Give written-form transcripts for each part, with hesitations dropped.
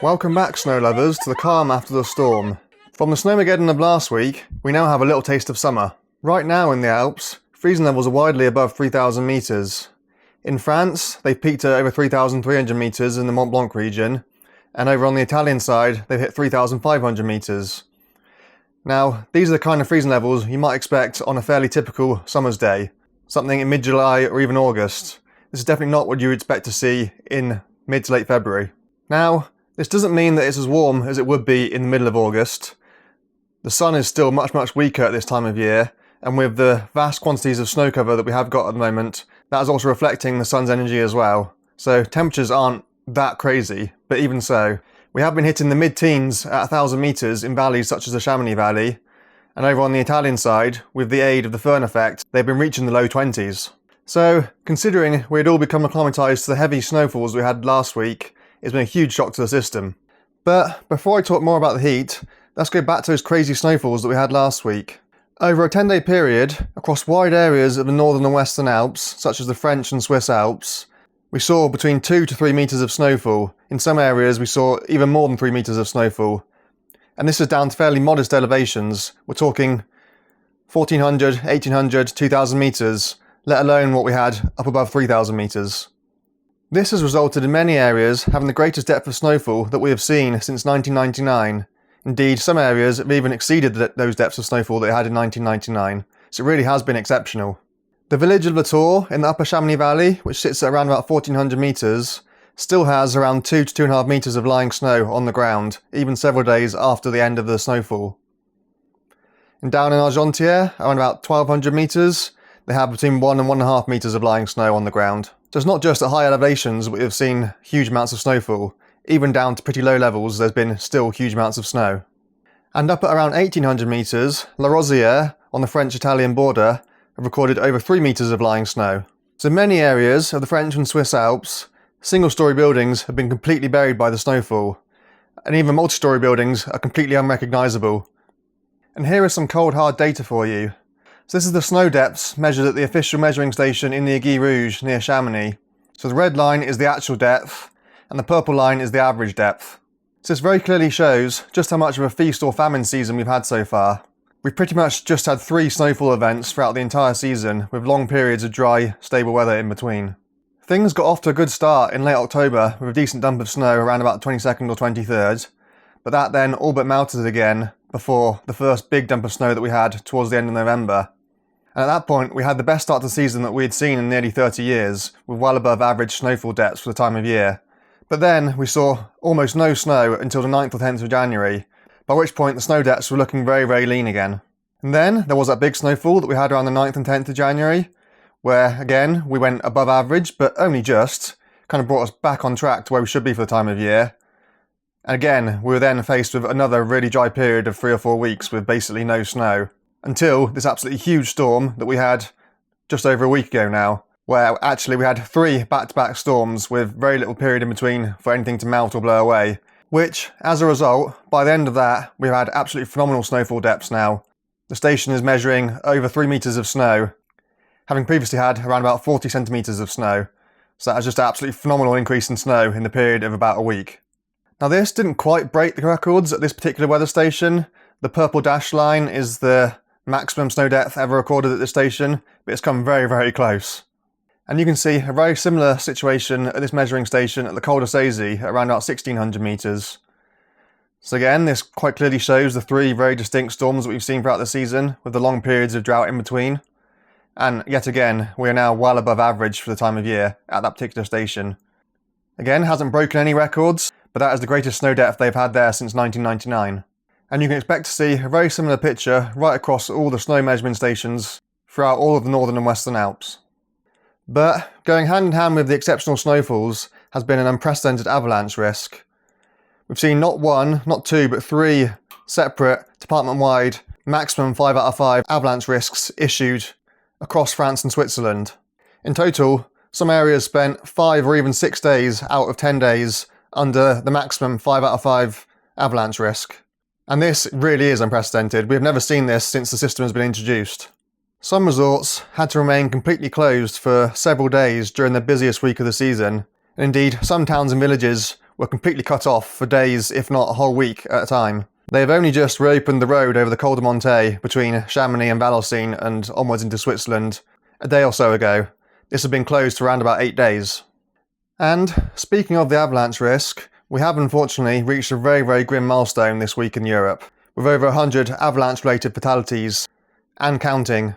Welcome back, snow lovers, to the calm after the storm. From the snowmageddon of last week, we now have a little taste of summer. Right now in the Alps, freezing levels are widely above 3,000 metres. In France, they've peaked at over 3,300 metres in the Mont Blanc region, and over on the Italian side, they've hit 3,500 metres. Now, these are the kind of freezing levels you might expect on a fairly typical summer's day, something in mid-July or even August. This is definitely not what you would expect to see in mid to late February. Now, this doesn't mean that it's as warm as it would be in the middle of August. The sun is still much weaker at this time of year, and with the vast quantities of snow cover that we have got at the moment, that is also reflecting the sun's energy as well. So temperatures aren't that crazy, but even so, we have been hitting the mid-teens at 1,000 metres in valleys such as the Chamonix Valley, and over on the Italian side, with the aid of the Föhn effect, they've been reaching the low 20s. So, considering we had all become acclimatised to the heavy snowfalls we had last week, it's been a huge shock to the system. But before I talk more about the heat, let's go back to those crazy snowfalls that we had last week. Over a 10-day period, across wide areas of the northern and western Alps, such as the French and Swiss Alps, we saw between 2 to 3 metres of snowfall. In some areas we saw even more than 3 metres of snowfall. And this is down to fairly modest elevations. We're talking 1,400, 1,800, 2,000 metres, let alone what we had up above 3,000 metres. This has resulted in many areas having the greatest depth of snowfall that we have seen since 1999. Indeed, some areas have even exceeded those depths of snowfall that they had in 1999, so it really has been exceptional. The village of Latour in the upper Chamonix Valley, which sits at around about 1,400 metres, still has around 2 to 2.5 metres of lying snow on the ground, even several days after the end of the snowfall. And down in Argentière, around about 1,200 metres, they have between 1 and 1.5 metres of lying snow on the ground. So it's not just at high elevations we have seen huge amounts of snowfall. Even down to pretty low levels there's been still huge amounts of snow. And up at around 1,800 metres, La Rosière, on the French-Italian border, have recorded over 3 metres of lying snow. So in many areas of the French and Swiss Alps, single-storey buildings have been completely buried by the snowfall, and even multi-storey buildings are completely unrecognisable. And here is some cold hard data for you. So this is the snow depths measured at the official measuring station in the Aiguille Rouge near Chamonix. So the red line is the actual depth, and the purple line is the average depth. So this very clearly shows just how much of a feast or famine season we've had so far. We've pretty much just had 3 snowfall events throughout the entire season, with long periods of dry, stable weather in between. Things got off to a good start in late October with a decent dump of snow around about 22nd or 23rd, but that then all but melted again before the first big dump of snow that we had towards the end of November. And at that point, we had the best start to the season that we had seen in nearly 30 years, with well above average snowfall depths for the time of year. But then we saw almost no snow until the 9th or 10th of January, by which point the snow depths were looking very lean again. And then there was that big snowfall that we had around the 9th and 10th of January, where again we went above average, but only just, kind of brought us back on track to where we should be for the time of year. And again, we were then faced with another really dry period of 3 or 4 weeks with basically no snow. Until this absolutely huge storm that we had just over a week ago now, where actually we had 3 back-to-back storms with very little period in between for anything to melt or blow away, which, as a result, by the end of that, we've had absolutely phenomenal snowfall depths now. The station is measuring over 3 metres of snow, having previously had around about 40 centimetres of snow, so that was just an absolutely phenomenal increase in snow in the period of about a week. Now this didn't quite break the records at this particular weather station. The purple dashed line is the maximum snow depth ever recorded at this station, but it's come very close. And you can see a very similar situation at this measuring station at the Col de Saisy at around about 1,600 metres. So again, this quite clearly shows the 3 very distinct storms that we've seen throughout the season, with the long periods of drought in between. And yet again, we are now well above average for the time of year at that particular station. Again, hasn't broken any records, but that is the greatest snow depth they've had there since 1999. And you can expect to see a very similar picture right across all the snow measurement stations throughout all of the northern and western Alps. But going hand in hand with the exceptional snowfalls has been an unprecedented avalanche risk. We've seen not 1, not 2, but 3 separate department-wide maximum 5 out of 5 avalanche risks issued across France and Switzerland. In total, some areas spent 5 or even 6 days out of 10 days under the maximum 5 out of 5 avalanche risk. And this really is unprecedented. We have never seen this since the system has been introduced. Some resorts had to remain completely closed for several days during the busiest week of the season, and indeed some towns and villages were completely cut off for days, if not a whole week at a time. They have only just reopened the road over the Col de Monte between Chamonix and Vallorcine and onwards into Switzerland a day or so ago. This has been closed for around about 8 days. And speaking of the avalanche risk, we have unfortunately reached a very, very grim milestone this week in Europe, with over 100 avalanche-related fatalities, and counting.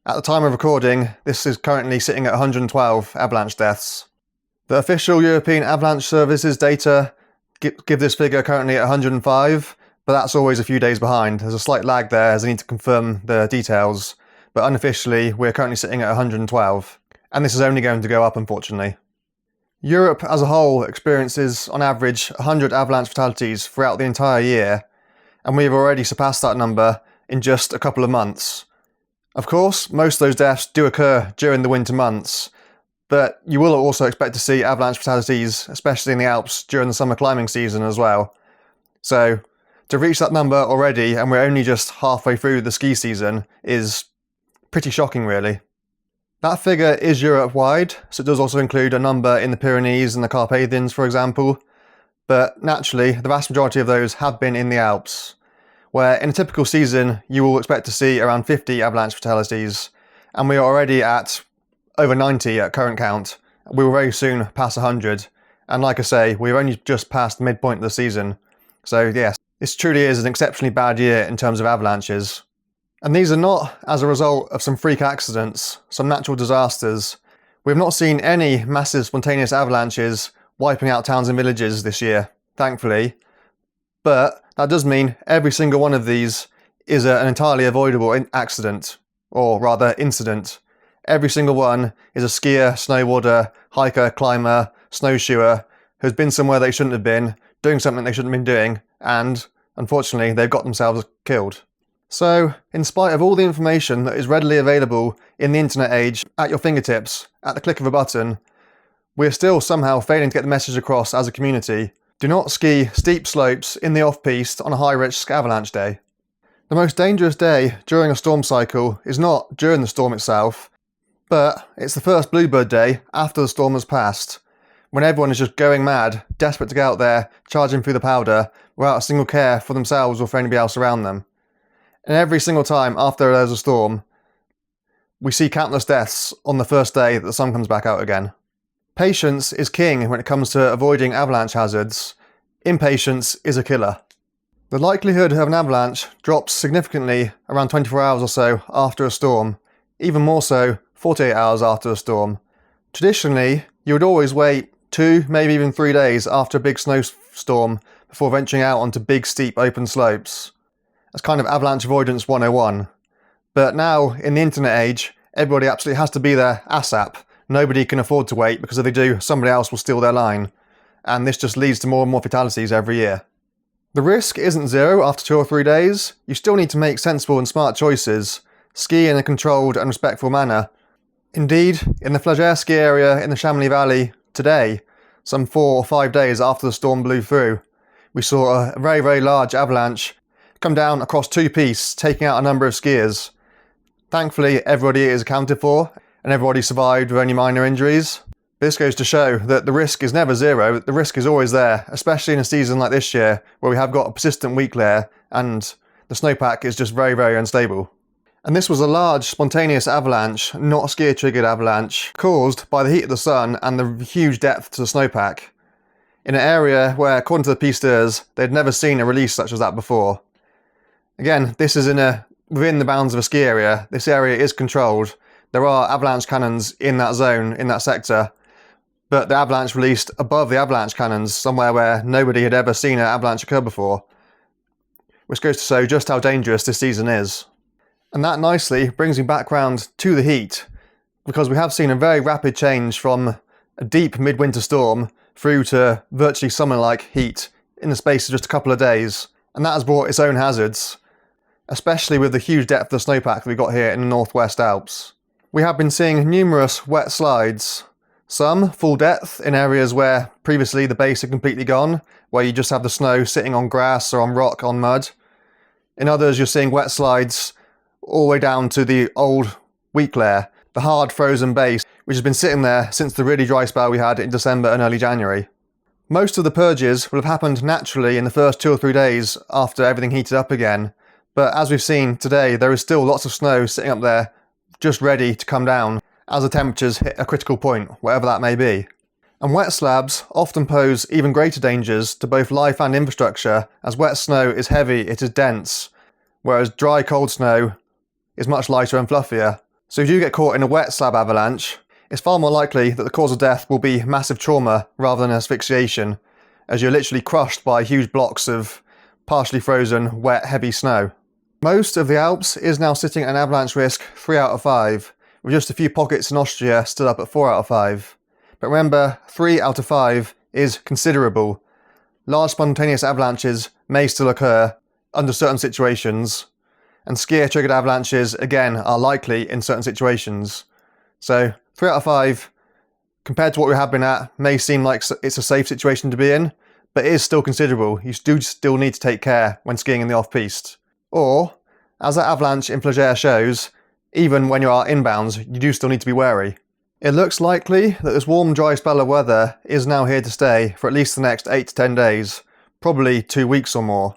At the time of recording, this is currently sitting at 112 avalanche deaths. The official European Avalanche Services data give this figure currently at 105, but that's always a few days behind. There's a slight lag there as I need to confirm the details, but unofficially we're currently sitting at 112, and this is only going to go up unfortunately. Europe as a whole experiences on average 100 avalanche fatalities throughout the entire year, and we have already surpassed that number in just a couple of months. Of course, most of those deaths do occur during the winter months, but you will also expect to see avalanche fatalities, especially in the Alps, during the summer climbing season as well. So, to reach that number already, and we're only just halfway through the ski season, is pretty shocking really. That figure is Europe-wide, so it does also include a number in the Pyrenees and the Carpathians, for example, but naturally, the vast majority of those have been in the Alps, where in a typical season you will expect to see around 50 avalanche fatalities, and we are already at over 90 at current count. We will very soon pass 100, and like I say, we've only just passed the midpoint of the season, so yes, this truly is an exceptionally bad year in terms of avalanches. And these are not as a result of some freak accidents, some natural disasters. We have not seen any massive spontaneous avalanches wiping out towns and villages this year, thankfully. But that does mean every single one of these is an entirely avoidable accident, or rather incident. Every single one is a skier, snowboarder, hiker, climber, snowshoer who's been somewhere they shouldn't have been, doing something they shouldn't have been doing, and unfortunately they've got themselves killed. So, in spite of all the information that is readily available in the internet age at your fingertips, at the click of a button, we are still somehow failing to get the message across as a community. Do not ski steep slopes in the off-piste on a high-risk avalanche day. The most dangerous day during a storm cycle is not during the storm itself, but it's the first bluebird day after the storm has passed, when everyone is just going mad, desperate to get out there, charging through the powder, without a single care for themselves or for anybody else around them. And every single time after there's a storm, we see countless deaths on the first day that the sun comes back out again. Patience is king when it comes to avoiding avalanche hazards. Impatience is a killer. The likelihood of an avalanche drops significantly around 24 hours or so after a storm, even more so 48 hours after a storm. Traditionally, you would always wait 2, maybe even 3 days after a big snowstorm before venturing out onto big steep open slopes. That's kind of avalanche avoidance 101. But now, in the internet age, everybody absolutely has to be there ASAP. Nobody can afford to wait, because if they do, somebody else will steal their line. And this just leads to more and more fatalities every year. The risk isn't zero after 2 or 3 days. You still need to make sensible and smart choices. Ski in a controlled and respectful manner. Indeed, in the Flagey ski area in the Chamonix Valley today, some 4 or 5 days after the storm blew through, we saw a very, very large avalanche come down across 2 pistes, taking out a number of skiers. Thankfully, everybody is accounted for, and everybody survived with only minor injuries. This goes to show that the risk is never zero, the risk is always there, especially in a season like this year, where we have got a persistent weak layer, and the snowpack is just very, very unstable. And this was a large, spontaneous avalanche, not a skier-triggered avalanche, caused by the heat of the sun and the huge depth to the snowpack, in an area where, according to the pisteurs, they'd never seen a release such as that before. Again, this is within the bounds of a ski area. This area is controlled. There are avalanche cannons in that zone, in that sector, but the avalanche released above the avalanche cannons, somewhere where nobody had ever seen an avalanche occur before, which goes to show just how dangerous this season is. And that nicely brings me back round to the heat, because we have seen a very rapid change from a deep midwinter storm through to virtually summer-like heat in the space of just a couple of days, and that has brought its own hazards, especially with the huge depth of the snowpack that we've got here in the Northwest Alps. We have been seeing numerous wet slides, some full depth in areas where previously the base had completely gone, where you just have the snow sitting on grass or on rock, on mud. In others you're seeing wet slides all the way down to the old weak layer, the hard frozen base, which has been sitting there since the really dry spell we had in December and early January. Most of the purges will have happened naturally in the first 2 or 3 days after everything heated up again, but as we've seen today, there is still lots of snow sitting up there just ready to come down as the temperatures hit a critical point, whatever that may be. And wet slabs often pose even greater dangers to both life and infrastructure, as wet snow is heavy, it is dense, whereas dry cold snow is much lighter and fluffier. So if you get caught in a wet slab avalanche, it's far more likely that the cause of death will be massive trauma rather than asphyxiation, as you're literally crushed by huge blocks of partially frozen, wet, heavy snow. Most of the Alps is now sitting at an avalanche risk 3 out of 5, with just a few pockets in Austria still up at 4 out of 5. But remember, 3 out of 5 is considerable. Large spontaneous avalanches may still occur under certain situations, and skier-triggered avalanches, again, are likely in certain situations. So 3 out of 5, compared to what we have been at, may seem like it's a safe situation to be in, but it is still considerable. You do still need to take care when skiing in the off-piste. Or, as that avalanche in Flagey shows, even when you are inbounds, you do still need to be wary. It looks likely that this warm, dry spell of weather is now here to stay for at least the next 8 to 10 days, probably 2 weeks or more,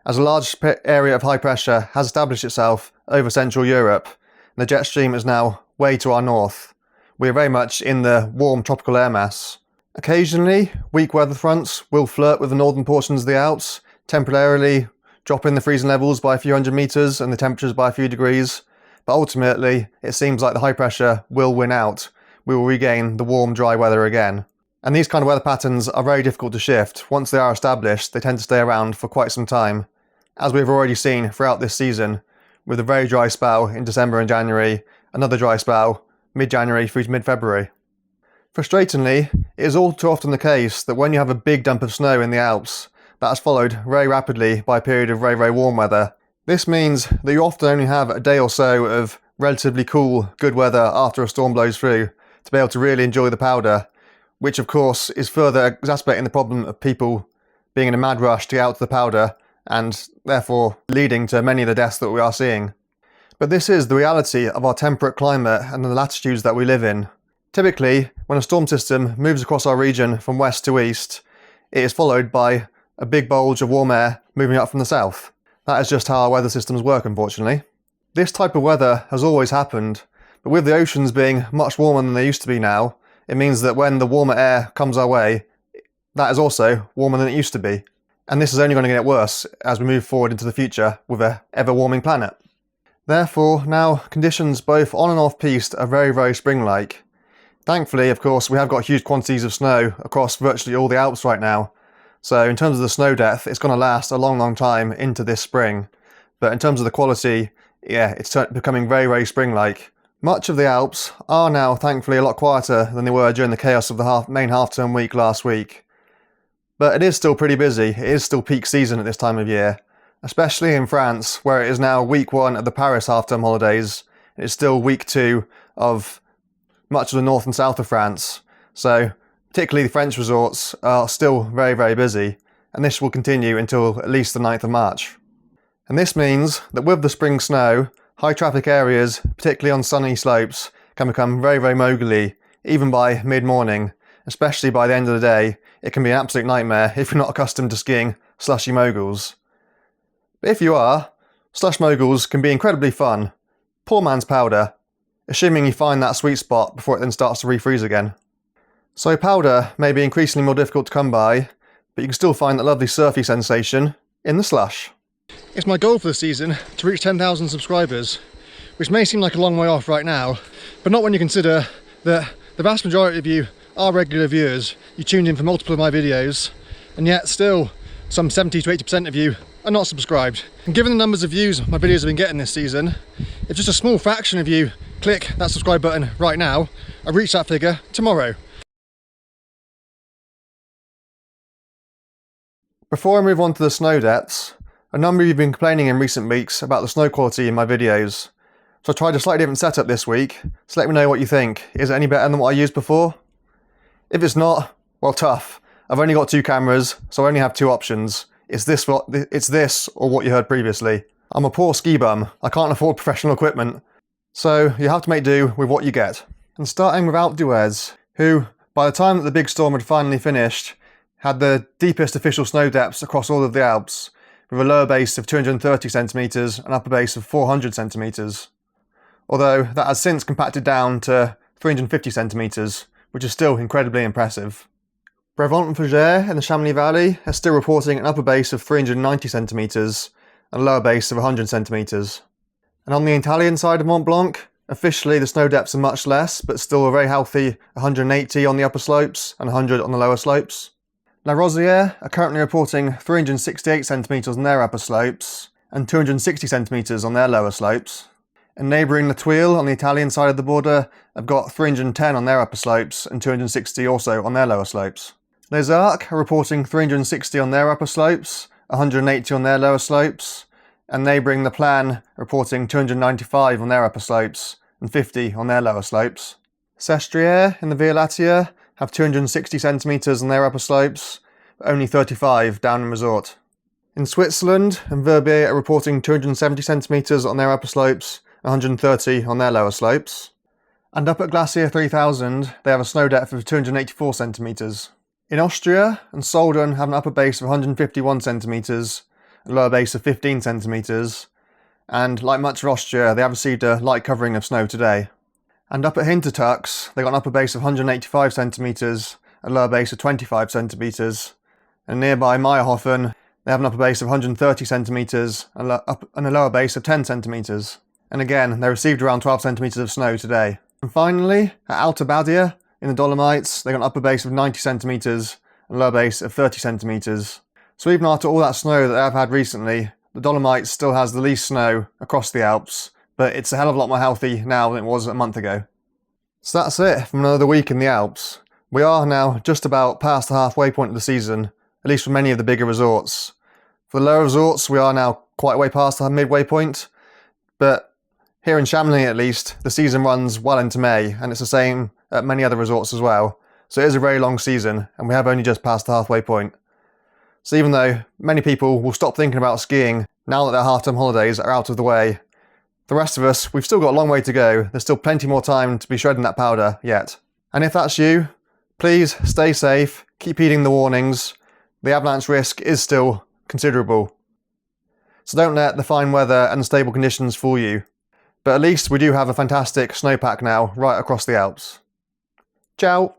as a large area of high pressure has established itself over Central Europe, and the jet stream is now way to our north. We are very much in the warm tropical air mass. Occasionally, weak weather fronts will flirt with the northern portions of the Alps, temporarily dropping the freezing levels by a few hundred metres and the temperatures by a few degrees. But ultimately, it seems like the high pressure will win out. We will regain the warm, dry weather again. And these kind of weather patterns are very difficult to shift. Once they are established, they tend to stay around for quite some time, as we've already seen throughout this season, with a very dry spell in December and January, another dry spell mid-January through to mid-February. Frustratingly, it is all too often the case that when you have a big dump of snow in the Alps, that is followed very rapidly by a period of very, very warm weather. This means that you often only have a day or so of relatively cool, good weather after a storm blows through to be able to really enjoy the powder, which of course is further exacerbating the problem of people being in a mad rush to get out to the powder and therefore leading to many of the deaths that we are seeing. But this is the reality of our temperate climate and the latitudes that we live in. Typically, when a storm system moves across our region from west to east, it is followed by a big bulge of warm air moving up from the south. That is just how our weather systems work, unfortunately. This type of weather has always happened, but with the oceans being much warmer than they used to be now, it means that when the warmer air comes our way, that is also warmer than it used to be. And this is only going to get worse as we move forward into the future with an ever-warming planet. Therefore, now conditions both on and off-piste are very, very spring-like. Thankfully, of course, we have got huge quantities of snow across virtually all the Alps right now, so in terms of the snow death, it's going to last a long, long time into this spring. But in terms of the quality, yeah, it's becoming very, very spring-like. Much of the Alps are now, thankfully, a lot quieter than they were during the chaos of the main half-term week last week. But it is still pretty busy. It is still peak season at this time of year, especially in France, where it is now week 1 of the Paris half-term holidays. It's still week 2 of much of the north and south of France. So particularly the French resorts are still very, very busy, and this will continue until at least the 9th of March. And this means that with the spring snow, high traffic areas, particularly on sunny slopes, can become very, very mogully, even by mid-morning, especially by the end of the day. It can be an absolute nightmare if you're not accustomed to skiing slushy moguls. But if you are, slush moguls can be incredibly fun. Poor man's powder, assuming you find that sweet spot before it then starts to refreeze again. So powder may be increasingly more difficult to come by, but you can still find that lovely surfy sensation in the slush. It's my goal for the season to reach 10,000 subscribers, which may seem like a long way off right now, but not when you consider that the vast majority of you are regular viewers. You tuned in for multiple of my videos, and yet still some 70 to 80% of you are not subscribed. And given the numbers of views my videos have been getting this season, if just a small fraction of you click that subscribe button right now, I'll reach that figure tomorrow. Before I move on to the snow depths, a number of you have been complaining in recent weeks about the snow quality in my videos, so I tried a slightly different setup this week, so let me know what you think. Is it any better than what I used before? If it's not, well, tough. I've only got 2 cameras, so I only have 2 options. It's this or what you heard previously. I'm a poor ski bum, I can't afford professional equipment, so you have to make do with what you get. And starting with ALPS, who, by the time that the big storm had finally finished, had the deepest official snow depths across all of the Alps, with a lower base of 230 centimetres and upper base of 400 centimetres. Although that has since compacted down to 350 centimetres, which is still incredibly impressive. Brevant-Fougères in the Chamonix Valley are still reporting an upper base of 390 centimetres and a lower base of 100 centimetres. And on the Italian side of Mont Blanc, officially the snow depths are much less, but still a very healthy 180 on the upper slopes and 100 on the lower slopes. La Rosière are currently reporting 368 centimetres on their upper slopes and 260 centimetres on their lower slopes. And neighbouring La Tuile on the Italian side of the border have got 310 on their upper slopes and 260 also on their lower slopes. Les Arcs are reporting 360 on their upper slopes, 180 on their lower slopes, and neighbouring La Plagne reporting 295 on their upper slopes and 50 on their lower slopes. Sestriere in the Via Lattea have 260 centimetres on their upper slopes, but only 35 down in resort. In Switzerland, and Verbier are reporting 270 centimetres on their upper slopes, 130 on their lower slopes. And up at Glacier 3000, they have a snow depth of 284 centimetres. In Austria, and Soldern have an upper base of 151 centimetres, a lower base of 15 centimetres, and like much of Austria, they have received a light covering of snow today. And up at Hintertux, they got an upper base of 185 centimetres, a lower base of 25 centimetres, and nearby Meyerhofen, they have an upper base of 130 centimetres and a lower base of 10 centimetres. And again, they received around 12 centimetres of snow today. And finally, at Alta Badia, in the Dolomites, they got an upper base of 90 centimetres and a lower base of 30 centimetres. So even after all that snow that they've had recently, the Dolomites still has the least snow across the Alps, but it's a hell of a lot more healthy now than it was a month ago. So that's it from another week in the Alps. We are now just about past the halfway point of the season, at least for many of the bigger resorts. For the lower resorts, we are now quite way past the midway point, but here in Chamonix at least, the season runs well into May, and it's the same at many other resorts as well. So it is a very long season, and we have only just passed the halfway point. So even though many people will stop thinking about skiing now that their half-term holidays are out of the way, the rest of us, we've still got a long way to go. There's still plenty more time to be shredding that powder yet. And if that's you, please stay safe, keep heeding the warnings. The avalanche risk is still considerable. So don't let the fine weather and unstable conditions fool you. But at least we do have a fantastic snowpack now right across the Alps. Ciao!